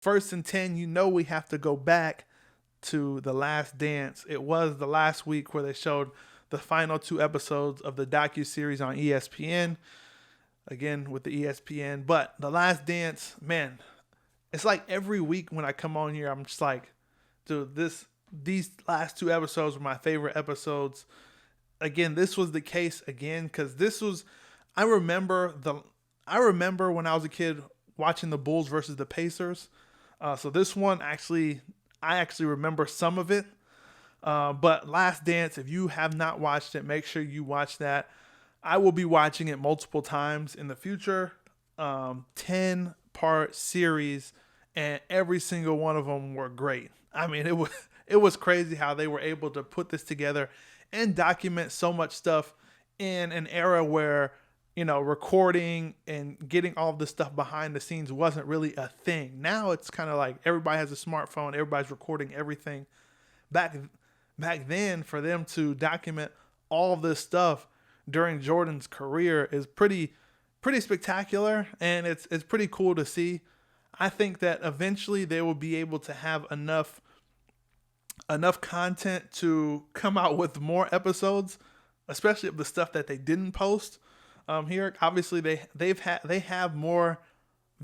first and 10, we have to go back to The Last Dance. It was the last week where they showed the final 2 episodes of the docu-series on ESPN. Again, with the ESPN. But The Last Dance, man, it's like every week when I come on here, I'm just like, dude, these last 2 episodes were my favorite episodes. Again, this was the case again, because I remember when I was a kid watching the Bulls versus the Pacers. So this one I actually remember some of it. But Last Dance, if you have not watched it, make sure you watch that. I will be watching it multiple times in the future. 10-part series, and every single one of them were great. I mean, it was crazy how they were able to put this together and document so much stuff in an era where, recording and getting all of this stuff behind the scenes wasn't really a thing. Now it's kind of like everybody has a smartphone, everybody's recording everything. Back then, for them to document all of this stuff during Jordan's career is pretty spectacular, and it's pretty cool to see. I think that eventually they will be able to have enough content to come out with more episodes, especially of the stuff that they didn't post. Here, obviously they have more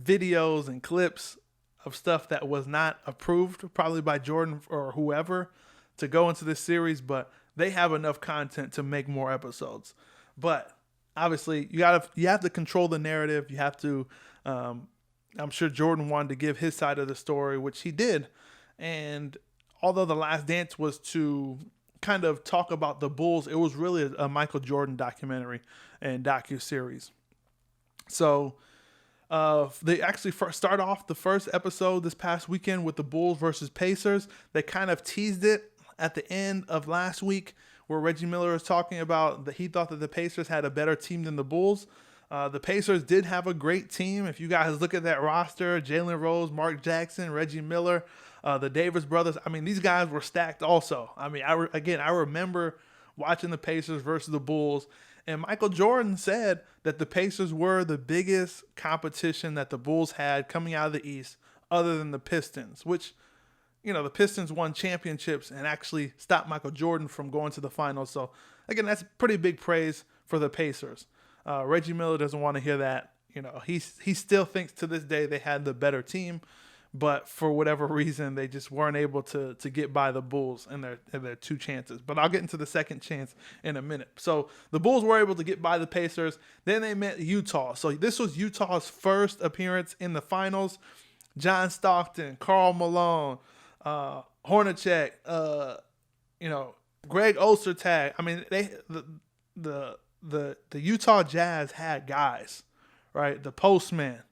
videos and clips of stuff that was not approved, probably by Jordan or whoever, to go into this series, but they have enough content to make more episodes. But obviously, you have to control the narrative. You have to. I'm sure Jordan wanted to give his side of the story, which he did. And although The Last Dance was to kind of talk about the Bulls, it was really a Michael Jordan documentary and docu-series. So they actually start off the first episode this past weekend with the Bulls versus Pacers. They kind of teased it at the end of last week, where Reggie Miller was talking about that he thought that the Pacers had a better team than the Bulls. The Pacers did have a great team. If you guys look at that roster, Jalen Rose, Mark Jackson, Reggie Miller, the Davis brothers, I mean, these guys were stacked also. I mean, I remember watching the Pacers versus the Bulls, and Michael Jordan said that the Pacers were the biggest competition that the Bulls had coming out of the East, other than the Pistons, which, the Pistons won championships and actually stopped Michael Jordan from going to the finals. So, again, that's pretty big praise for the Pacers. Reggie Miller doesn't want to hear that. He still thinks to this day they had the better team, but for whatever reason, they just weren't able to get by the Bulls in their 2 chances. But I'll get into the second chance in a minute. So the Bulls were able to get by the Pacers. Then they met Utah. So this was Utah's first appearance in the finals. John Stockton, Karl Malone, Hornacek, Greg Ostertag. I mean, the Utah Jazz had guys, right? The Postman.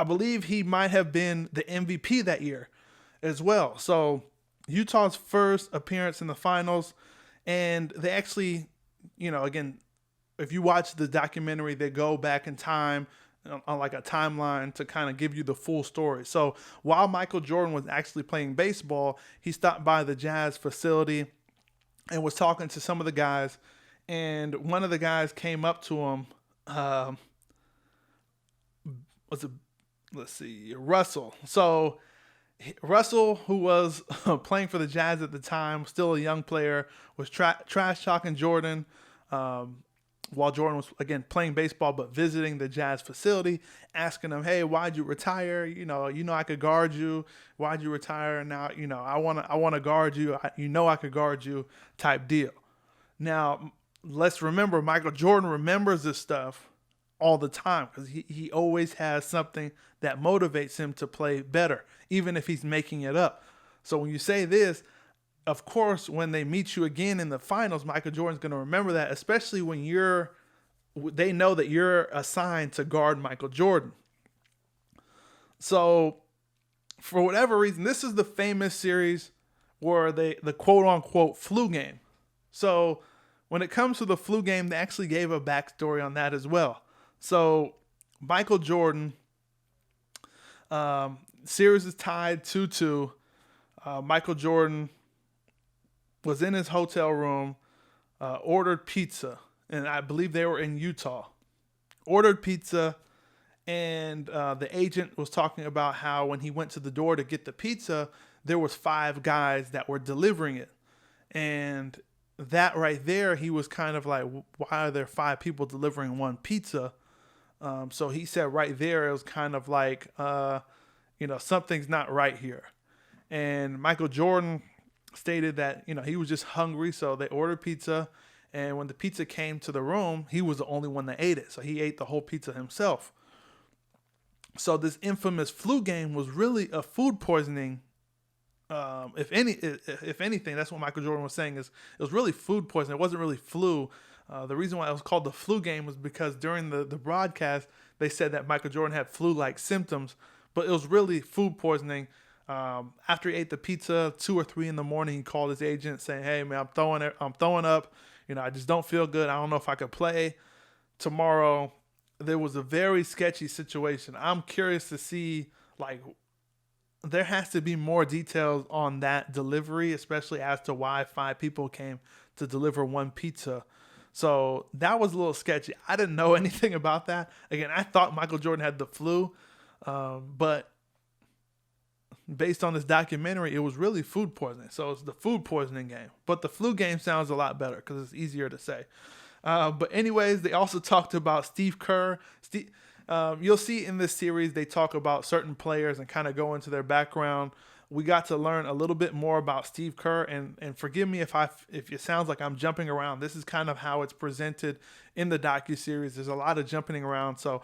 I believe he might have been the MVP that year as well. So Utah's first appearance in the finals, and they actually, again, if you watch the documentary, they go back in time on like a timeline to kind of give you the full story. So while Michael Jordan was actually playing baseball, he stopped by the Jazz facility and was talking to some of the guys. And one of the guys came up to him, Russell. So Russell, who was playing for the Jazz at the time, still a young player, was trash talking Jordan while Jordan was, again, playing baseball but visiting the Jazz facility, asking him, hey, why'd you retire? I could guard you. Why'd you retire? Now, I want to guard you. I could guard you type deal. Now, let's remember, Michael Jordan remembers this stuff all the time because he always has something that motivates him to play better, even if he's making it up. So when you say this, of course, when they meet you again in the finals, Michael Jordan's going to remember that, especially when they know that you're assigned to guard Michael Jordan. So for whatever reason, this is the famous series where the quote unquote flu game. So when it comes to the flu game, they actually gave a backstory on that as well. So Michael Jordan, series is tied 2-2. Michael Jordan was in his hotel room, ordered pizza, and I believe they were in Utah. Ordered pizza, and the agent was talking about how when he went to the door to get the pizza, there was 5 guys that were delivering it. And that right there, he was kind of like, why are there 5 people delivering one pizza? So he said right there, it was kind of like, something's not right here. And Michael Jordan stated that, he was just hungry, so they ordered pizza. And when the pizza came to the room, he was the only one that ate it. So he ate the whole pizza himself. So this infamous flu game was really a food poisoning. If anything, that's what Michael Jordan was saying, is it was really food poisoning. It wasn't really flu. The reason why it was called the flu game was because during the broadcast, they said that Michael Jordan had flu-like symptoms, but it was really food poisoning. After he ate the pizza, 2 or 3 in the morning, he called his agent saying, "Hey man, I'm throwing up. I just don't feel good. I don't know if I could play tomorrow." There was a very sketchy situation. I'm curious to see, there has to be more details on that delivery, especially as to why 5 people came to deliver one pizza. So that was a little sketchy. I didn't know anything about that. Again, I thought Michael Jordan had the flu, but based on this documentary, it was really food poisoning. So it's the food poisoning game. But the flu game sounds a lot better because it's easier to say. But anyways, they also talked about Steve Kerr. You'll see in this series, they talk about certain players and kind of go into their background. We got to learn a little bit more about Steve Kerr, and forgive me if it sounds like I'm jumping around. This is kind of how it's presented in the docu-series. There's a lot of jumping around. So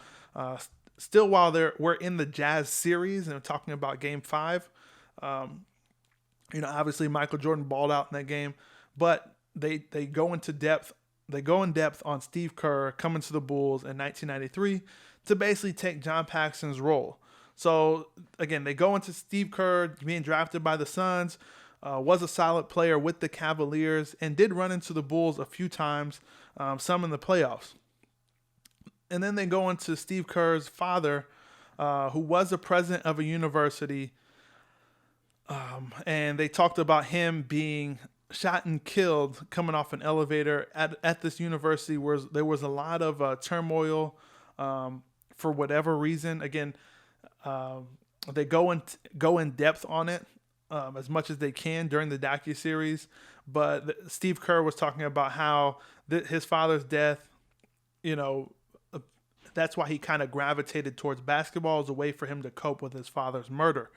still, while we're in the Jazz series and talking about Game 5, obviously Michael Jordan balled out in that game, but they go into depth. They go in depth on Steve Kerr coming to the Bulls in 1993 to basically take John Paxson's role. So, again, they go into Steve Kerr being drafted by the Suns, was a solid player with the Cavaliers, and did run into the Bulls a few times, some in the playoffs. And then they go into Steve Kerr's father, who was the president of a university, and they talked about him being shot and killed coming off an elevator at this university where there was a lot of turmoil for whatever reason. Again, they go in depth on it as much as they can during the docuseries. But Steve Kerr was talking about how his father's death, that's why he kind of gravitated towards basketball as a way for him to cope with his father's murder.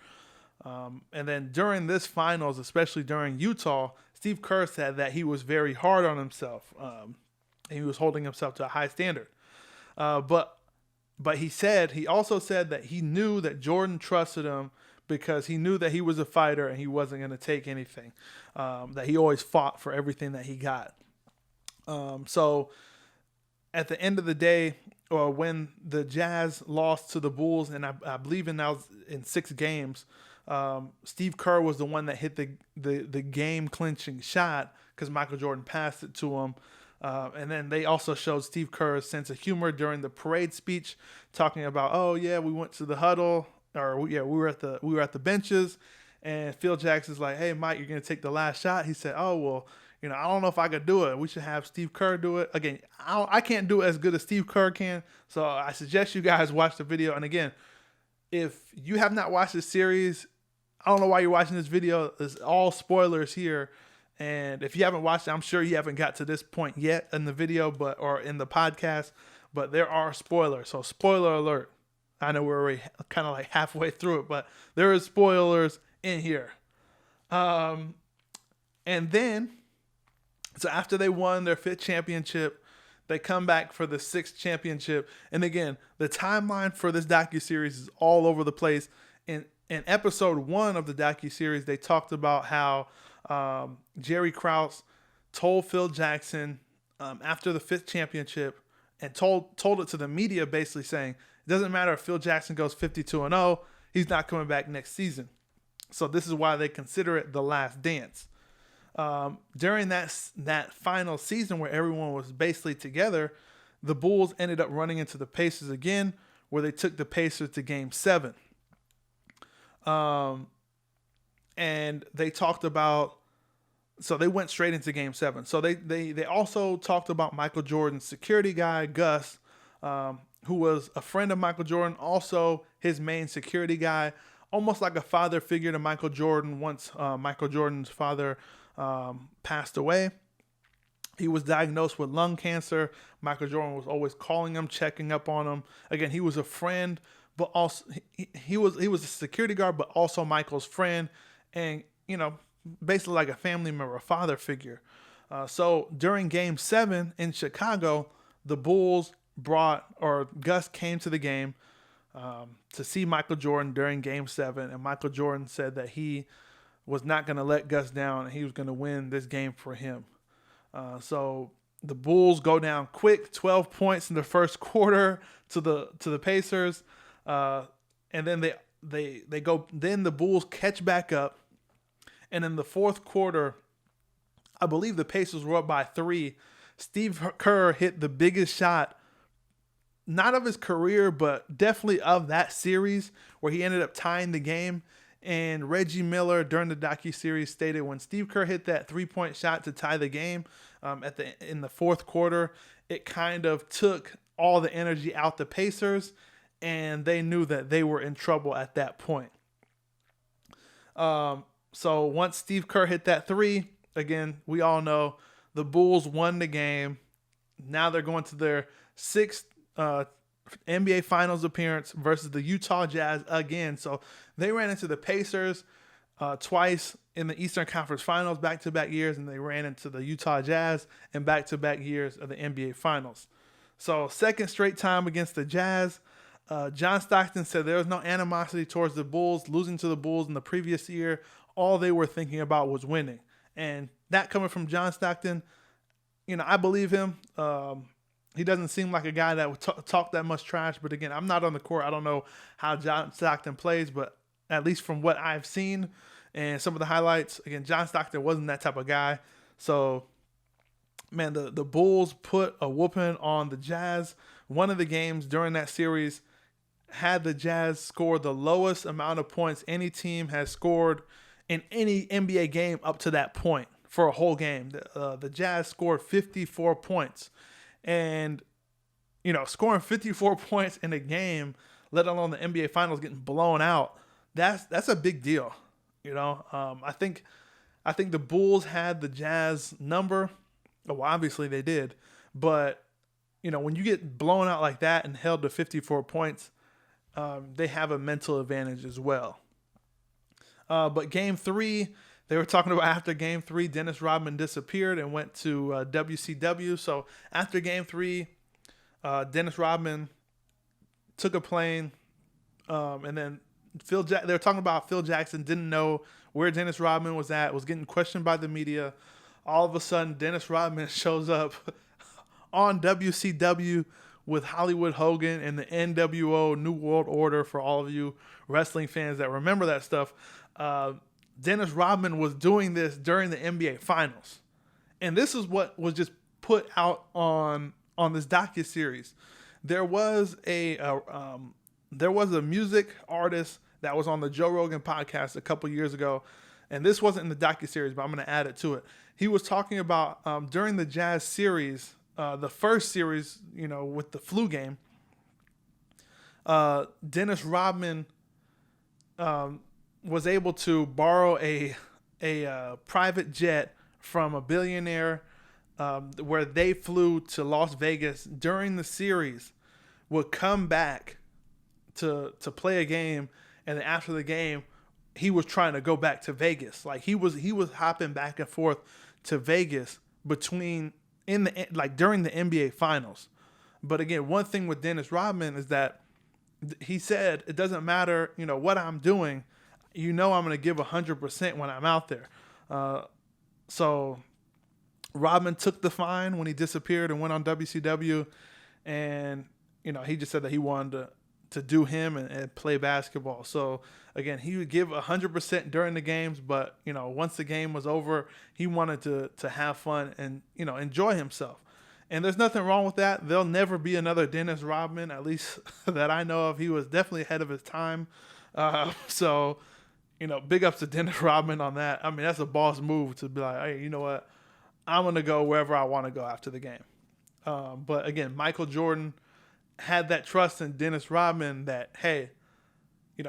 And then during this finals, especially during Utah, Steve Kerr said that he was very hard on himself. He was holding himself to a high standard. But he also said that he knew that Jordan trusted him because he knew that he was a fighter and he wasn't going to take anything. That he always fought for everything that he got. So at the end of the day, or when the Jazz lost to the Bulls, and I believe that was in 6 games, Steve Kerr was the one that hit the game clinching shot because Michael Jordan passed it to him. And then they also showed Steve Kerr's sense of humor during the parade speech, talking about, oh yeah, we went to the huddle, or yeah, we were at the benches, and Phil Jackson's like, hey Mike, you're gonna take the last shot. He said, oh well, I don't know if I could do it. We should have Steve Kerr do it. Again, I can't do it as good as Steve Kerr can, so I suggest you guys watch the video. And again, if you have not watched this series, I don't know why you're watching this video. It's all spoilers here. And if you haven't watched it, I'm sure you haven't got to this point yet in the video, or in the podcast, but there are spoilers. So spoiler alert. I know we're already kind of like halfway through it, but there is spoilers in here. And then, so after they won their 5th championship, they come back for the 6th championship. And again, the timeline for this docuseries is all over the place. In episode 1 of the docuseries, they talked about how Jerry Krause told Phil Jackson after the 5th championship, and told it to the media, basically saying, it doesn't matter if Phil Jackson goes 52-0, he's not coming back next season. So this is why they consider it the last dance. During that final season where everyone was basically together, the Bulls ended up running into the Pacers again, where they took the Pacers to Game 7. And they talked about, so they went straight into Game 7. So they also talked about Michael Jordan's security guy, Gus, who was a friend of Michael Jordan, also his main security guy, almost like a father figure to Michael Jordan once Michael Jordan's father passed away. He was diagnosed with lung cancer. Michael Jordan was always calling him, checking up on him. Again, he was a friend, but also he was a security guard, but also Michael's friend, and basically like a family member, a father figure. So during Game 7 in Chicago, the Bulls Gus came to the game to see Michael Jordan during Game 7, and Michael Jordan said that he was not going to let Gus down, and he was going to win this game for him. So the Bulls go down quick, 12 points in the first quarter to the Pacers, and then they go. Then the Bulls catch back up, and in the fourth quarter, I believe the Pacers were up by 3. Steve Kerr hit the biggest shot, not of his career, but definitely of that series, where he ended up tying the game. And Reggie Miller, during the docu-series, stated when Steve Kerr hit that 3-point shot to tie the game in the fourth quarter, it kind of took all the energy out the Pacers, and they knew that they were in trouble at that point. So once Steve Kerr hit that 3, again, we all know the Bulls won the game. Now they're going to their 6th NBA Finals appearance versus the Utah Jazz again. So they ran into the Pacers twice in the Eastern Conference Finals back-to-back years, and they ran into the Utah Jazz in back-to-back years of the NBA Finals. So second straight time against the Jazz. John Stockton said there was no animosity towards the Bulls. Losing to the Bulls in the previous year, all they were thinking about was winning. And that coming from John Stockton, I believe him. He doesn't seem like a guy that would talk that much trash. But again, I'm not on the court. I don't know how John Stockton plays, but at least from what I've seen and some of the highlights, again, John Stockton wasn't that type of guy. So, man, the Bulls put a whooping on the Jazz. One of the games during that series had the Jazz score the lowest amount of points any team has scored in any NBA game up to that point for a whole game. The Jazz scored 54 points. And, scoring 54 points in a game, let alone the NBA Finals getting blown out, that's a big deal. I think the Bulls had the Jazz number. Well, obviously they did. But, when you get blown out like that and held to 54 points, they have a mental advantage as well. But Game 3, they were talking about after Game 3, Dennis Rodman disappeared and went to WCW. So after Game 3, Dennis Rodman took a plane, and then they were talking about Phil Jackson didn't know where Dennis Rodman was at, was getting questioned by the media. All of a sudden, Dennis Rodman shows up on WCW with Hollywood Hogan and the NWO New World Order. For all of you wrestling fans that remember that stuff, Dennis Rodman was doing this during the NBA Finals. And this is what was just put out on this docu-series. There was a music artist that was on the Joe Rogan podcast a couple years ago, and this wasn't in the docu-series, but I'm going to add it to it. He was talking about during the Jazz series, the first series, with the flu game, Dennis Rodman was able to borrow a private jet from a billionaire, where they flew to Las Vegas during the series, would come back to play a game, and then after the game, he was trying to go back to Vegas. Like he was hopping back and forth to Vegas during the NBA Finals. But again, one thing with Dennis Rodman is that he said it doesn't matter, what I'm doing. I'm going to give 100% when I'm out there. So Rodman took the fine when he disappeared and went on WCW, and he just said that he wanted to do him and play basketball. So again, he would give 100% during the games, but once the game was over, he wanted to have fun and enjoy himself. And there's nothing wrong with that. There'll never be another Dennis Rodman, at least that I know of. He was definitely ahead of his time. So big ups to Dennis Rodman on that. I mean, that's a boss move to be like, hey, you know what? I'm going to go wherever I want to go after the game. But again, Michael Jordan, had that trust in Dennis Rodman that, hey,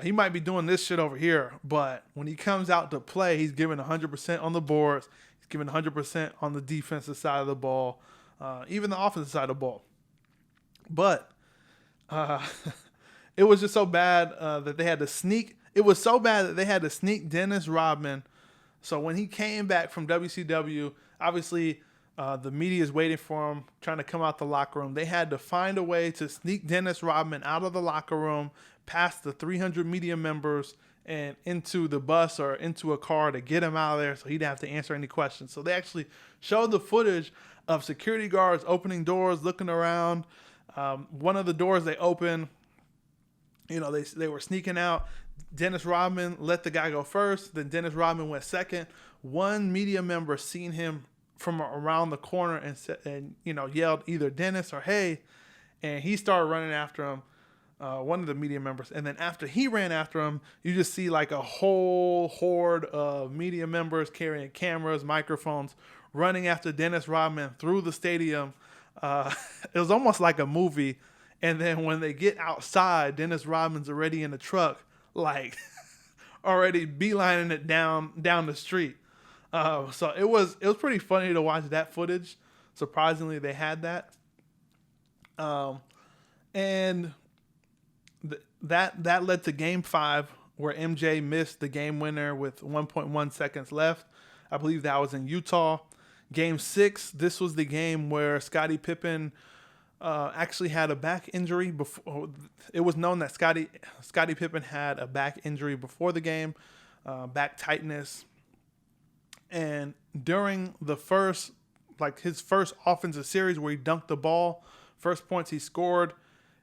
he might be doing this shit over here, but when he comes out to play, he's giving 100% on the boards. He's giving 100% on the defensive side of the ball, even the offensive side of the ball. But it was just so bad that they had to sneak. It was so bad that they had to sneak Dennis Rodman. So when he came back from WCW, obviously the media is waiting for him, trying to come out the locker room. They had to find a way to sneak Dennis Rodman out of the locker room, past the 300 media members, and into the bus or into a car to get him out of there so he didn't have to answer any questions. So they actually showed the footage of security guards opening doors, looking around. One of the doors they opened, they were sneaking out. Dennis Rodman let the guy go first. Then Dennis Rodman went second. One media member seen him from around the corner and yelled either Dennis or hey, and he started running after him. One of the media members, and then after he ran after him, you just see like a whole horde of media members carrying cameras, microphones, running after Dennis Rodman through the stadium. It was almost like a movie. And then when they get outside, Dennis Rodman's already in the truck, like already beelining it down the street. So it was pretty funny to watch that footage. Surprisingly, they had that. And that led to Game 5, where MJ missed the game winner with 1.1 seconds left. I believe that was in Utah. Game 6, this was the game where Scottie Pippen actually had a back injury. Before it was known that Scottie Pippen had a back injury before the game, back tightness. And during the his first offensive series where he dunked the ball, first points he scored,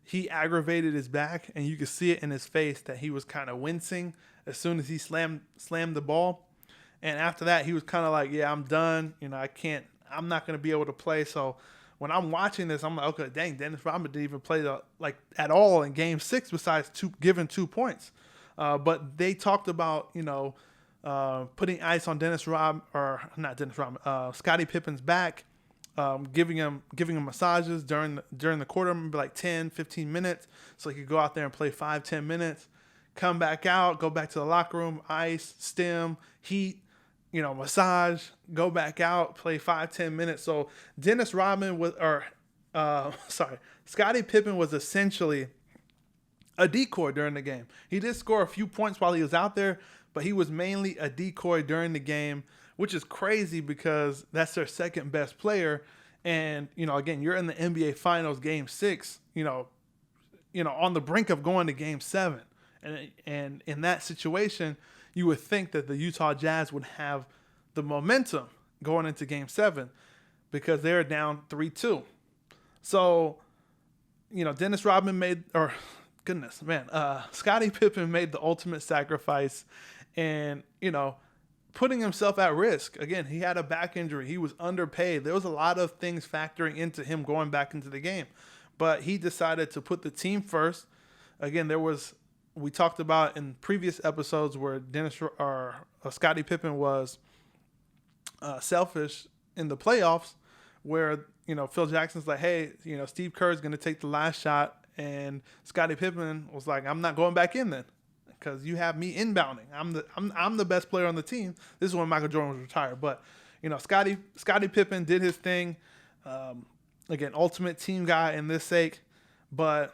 he aggravated his back, and you could see it in his face that he was kind of wincing as soon as he slammed the ball. And after that, he was kind of like, yeah, I'm done. I'm not going to be able to play. So when I'm watching this, I'm like, okay, dang, Dennis Rodman didn't even play at all in Game 6 besides giving 2 points. But they talked about, putting ice on Scottie Pippen's back, giving him massages during the quarter, maybe like 10, 15 minutes, so he could go out there and play 5-10 minutes, come back out, go back to the locker room, ice, stim, heat, massage, go back out, play 5-10 minutes. So Scottie Pippen was essentially a decoy during the game. He did score a few points while he was out there, but he was mainly a decoy during the game, which is crazy because that's their second best player. And, again, you're in the NBA Finals Game 6, on the brink of going to Game 7. And in that situation, you would think that the Utah Jazz would have the momentum going into Game 7 because they're down 3-2. So, Dennis Rodman Scottie Pippen made the ultimate sacrifice and, putting himself at risk. Again, he had a back injury. He was underpaid. There was a lot of things factoring into him going back into the game. But he decided to put the team first. Again, we talked about in previous episodes where Scottie Pippen was selfish in the playoffs, where Phil Jackson's like, hey, Steve Kerr is going to take the last shot, and Scottie Pippen was like, I'm not going back in then because you have me inbounding. I'm the best player on the team. This is when Michael Jordan was retired, but Scottie Pippen did his thing. Again, ultimate team guy in this sake, but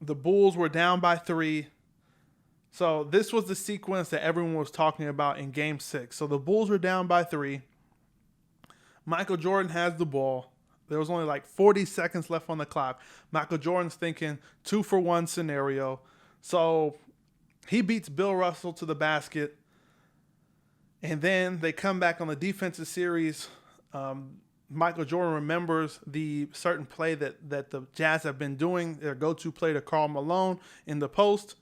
the Bulls were down by 3. So this was the sequence that everyone was talking about in Game 6. So the Bulls were down by 3. Michael Jordan has the ball. There was only like 40 seconds left on the clock. Michael Jordan's thinking 2-for-1 scenario. So he beats Bill Russell to the basket. And then they come back on the defensive series. Michael Jordan remembers the certain play that the Jazz have been doing, their go-to play to Karl Malone in the post.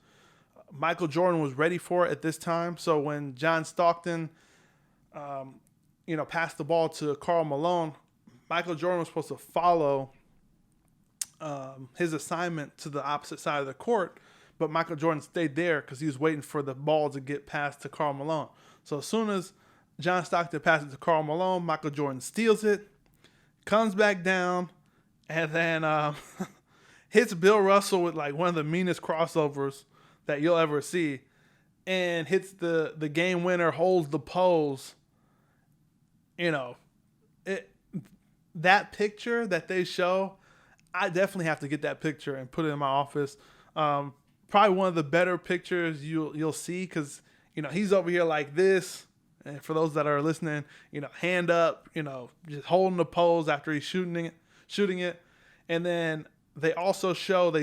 Michael Jordan was ready for it at this time. So when John Stockton, passed the ball to Karl Malone, Michael Jordan was supposed to follow his assignment to the opposite side of the court, but Michael Jordan stayed there because he was waiting for the ball to get passed to Karl Malone. So as soon as John Stockton passes it to Karl Malone, Michael Jordan steals it, comes back down, and then hits Bill Russell with like one of the meanest crossovers that you'll ever see, and hits the game winner, holds the pose. You know, that picture that they show, I definitely have to get that picture and put it in my office. Probably one of the better pictures you'll see, because he's over here like this. And for those that are listening, hand up, just holding the pose after he's shooting it. And then they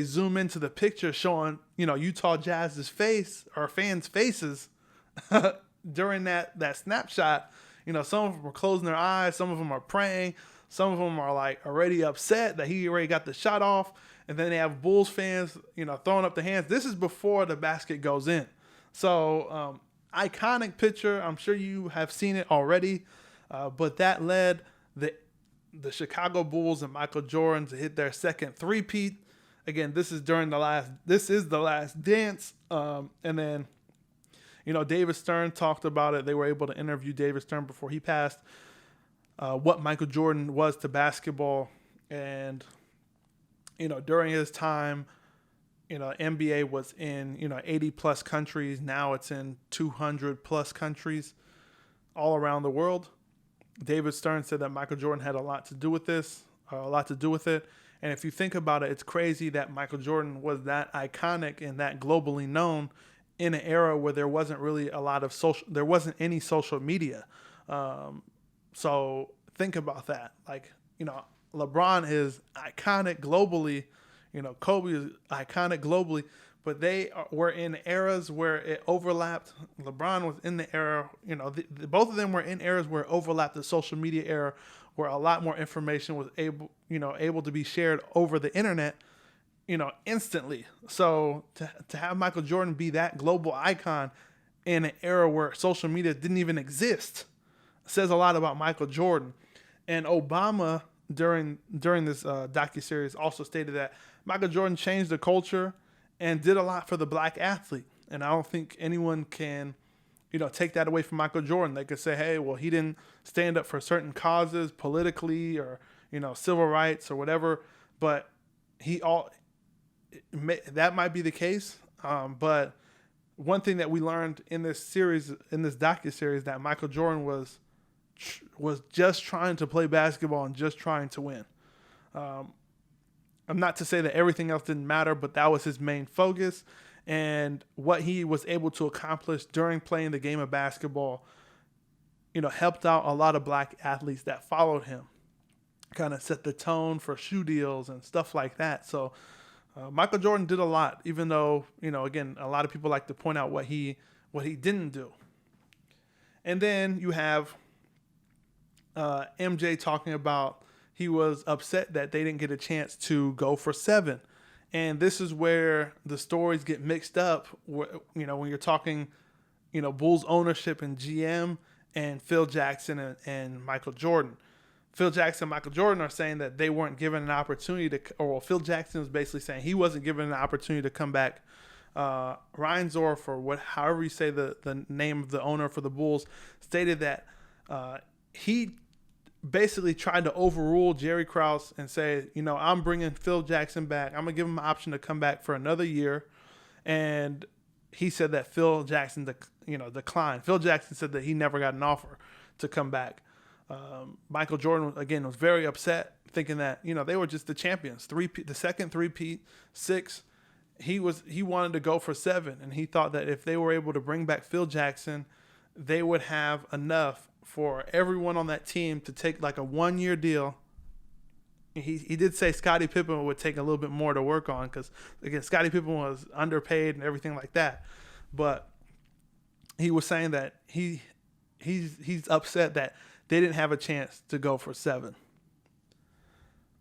zoom into the picture showing, Utah Jazz's face, or fans' faces during that snapshot. Some of them are closing their eyes, some of them are praying, some of them are like already upset that he already got the shot off. And then they have Bulls fans, throwing up the hands. This is before the basket goes in. So, iconic picture. I'm sure you have seen it already, but that led the Chicago Bulls and Michael Jordan to hit their second three-peat. Again, this is the last dance. And then, David Stern talked about it. They were able to interview David Stern before he passed, what Michael Jordan was to basketball. And, during his time, NBA was in, 80 plus countries. Now it's in 200 plus countries all around the world. David Stern said that Michael Jordan had a lot to do with this, And if you think about it, it's crazy that Michael Jordan was that iconic and that globally known in an era where there wasn't really there wasn't any social media. So think about that. Like, LeBron is iconic globally. Kobe is iconic globally, but were in eras where it overlapped. LeBron was in the era, both of them were in eras where it overlapped the social media era, where a lot more information was able to be shared over the internet, instantly. So to have Michael Jordan be that global icon in an era where social media didn't even exist says a lot about Michael Jordan. And Obama during this docu-series also stated that Michael Jordan changed the culture and did a lot for the black athlete. And I don't think anyone can, take that away from Michael Jordan. They could say, hey, well, he didn't stand up for certain causes politically or, civil rights or whatever. But that might be the case. But one thing that we learned in this docu-series, that Michael Jordan was just trying to play basketball and just trying to win. I'm not to say that everything else didn't matter, but that was his main focus. And what he was able to accomplish during playing the game of basketball, helped out a lot of black athletes that followed him. Kind of set the tone for shoe deals and stuff like that. So Michael Jordan did a lot, even though, again, a lot of people like to point out what he didn't do. And then you have MJ talking about he was upset that they didn't get a chance to go for 7. And this is where the stories get mixed up, when you're talking, Bulls ownership and GM and Phil Jackson and Michael Jordan. Phil Jackson and Michael Jordan are saying that they weren't given an opportunity Phil Jackson was basically saying he wasn't given an opportunity to come back. Reinsdorf, or however you say the name of the owner for the Bulls, stated that he basically tried to overrule Jerry Krause and say, I'm bringing Phil Jackson back. I'm going to give him an option to come back for another year. And he said that Phil Jackson, declined. Phil Jackson said that he never got an offer to come back. Michael Jordan, again, was very upset, thinking that, they were just the champions. The second three-peat, 6. He wanted to go for 7. And he thought that if they were able to bring back Phil Jackson, they would have enough for everyone on that team to take like a 1-year deal. He did say Scottie Pippen would take a little bit more to work on, because, again, Scottie Pippen was underpaid and everything like that. But he was saying that he's upset that they didn't have a chance to go for 7.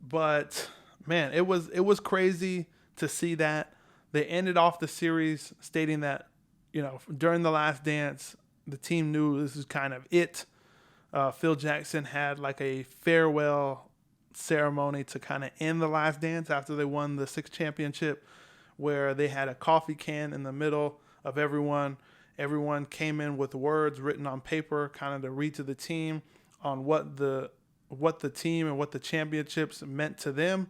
But man, it was crazy to see that. They ended off the series stating that, during the last dance, the team knew this is kind of it. Phil Jackson had like a farewell ceremony to kind of end the last dance after they won the 6th championship, where they had a coffee can in the middle of everyone. Everyone came in with words written on paper, kind of to read to the team on what the team and what the championships meant to them.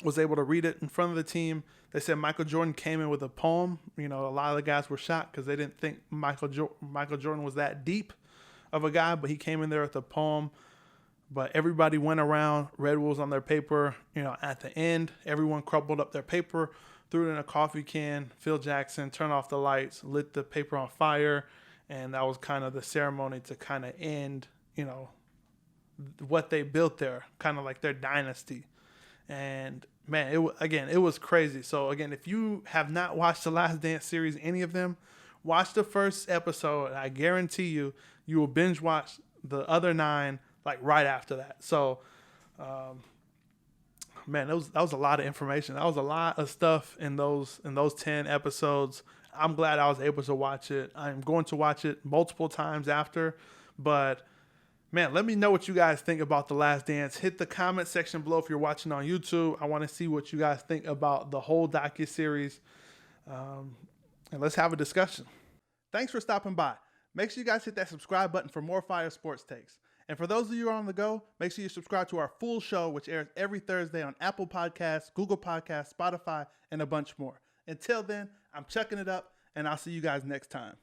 was able to read it in front of the team. They said Michael Jordan came in with a poem. A lot of the guys were shocked because they didn't think Michael Jordan was that deep of a guy, but he came in there with a poem. But everybody went around, read what was on their paper. At the end, everyone crumpled up their paper, threw it in a coffee can. Phil Jackson turned off the lights, lit the paper on fire, and that was kind of the ceremony to kind of end, what they built there, kind of like their dynasty. And man, it was crazy. So again, if you have not watched the Last Dance series, any of them, watch the first episode. I guarantee you will binge watch the other 9 like right after that. So, man, that was a lot of information. That was a lot of stuff in those 10 episodes. I'm glad I was able to watch it. I'm going to watch it multiple times after, but man, let me know what you guys think about The Last Dance. Hit the comment section below if you're watching on YouTube. I want to see what you guys think about the whole docu-series, and let's have a discussion. Thanks for stopping by. Make sure you guys hit that subscribe button for more fire sports takes. And for those of you who are on the go, make sure you subscribe to our full show, which airs every Thursday on Apple Podcasts, Google Podcasts, Spotify, and a bunch more. Until then, I'm chucking it up, and I'll see you guys next time.